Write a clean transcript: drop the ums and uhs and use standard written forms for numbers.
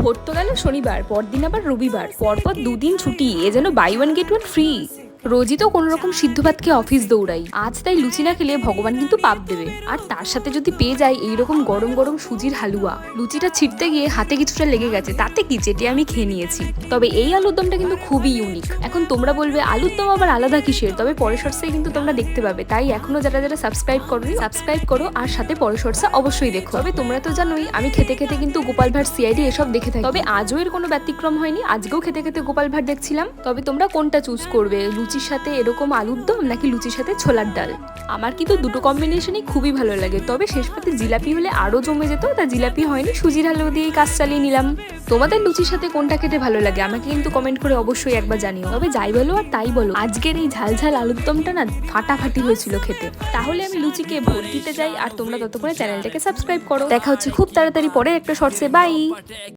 ভোর তো গেল শনিবার, পরদিন আবার রবিবার, পরপর দুদিন ছুটি, এ যেন buy one get one free. রোজই তো কোনো রকম সিদ্ধ ভাত খেয়ে অফিস দৌড়াই, আজ তাই লুচি না খেলে ভগবান কিন্তু পাপ দেবে। আর তার সাথে যদি পেয়ে যাই এইরকম গরম গরম সুজির হালুয়া, লুচিটা ছিটতে গিয়ে হাতে কিছুটা লেগে গেছে, তাতে কি, চেটে আমি খেয়ে নিয়েছি। তবে এই আলুর দমটা কিন্তু খুবই ইউনিক। এখন তোমরা বলবে আলুর দম আবার আলাদা কিসের, তবে পরের শর্টসে কিন্তু তোমরা দেখতে পাবে। তাই এখনো যারা যারা সাবস্ক্রাইব করো আর সাথে পরের শর্টসে অবশ্যই দেখো। তবে তোমরা তো জানোই আমি খেতে খেতে কিন্তু গোপাল ভাঁড়, সিআইডি এসব দেখে থাকি। তবে আজও এর কোনো ব্যতিক্রম হয়নি, আজকেও খেতে খেতে গোপাল ভাঁড় দেখছিলাম। তবে তোমরা কোনটা চুজ করবে, লুচির সাথে এরকম আলুর দম নাকি লুচির সাথে ছোলার ডাল? আমার কিন্তু দুটো কম্বিনেশনই খুবই ভালো লাগে। তবে শেষ পাতে জিলাপি হলে আরো জমে যেত, তা জিলাপি হয়নি, সুজির হালুয়া দিয়েই কাজ চালিয়ে নিলাম। তোমাদের লুচির সাথে কোনটা খেতে ভালো লাগে আমাকে কিন্তু কমেন্ট করে অবশ্যই একবার জানিও। তবে যাই বলো আর তাই বলো, আজকের এই ঝাল ঝাল আলুর দমটা না ফাটাফাটি হয়েছিল খেতে। তাহলে আমি লুচিকে ভোট দিতে যাই, আর তোমরা ততক্ষণে চ্যানেলটাকে সাবস্ক্রাইব করো। দেখা হচ্ছে খুব তাড়াতাড়ি পরে একটা শর্টসে। বাই।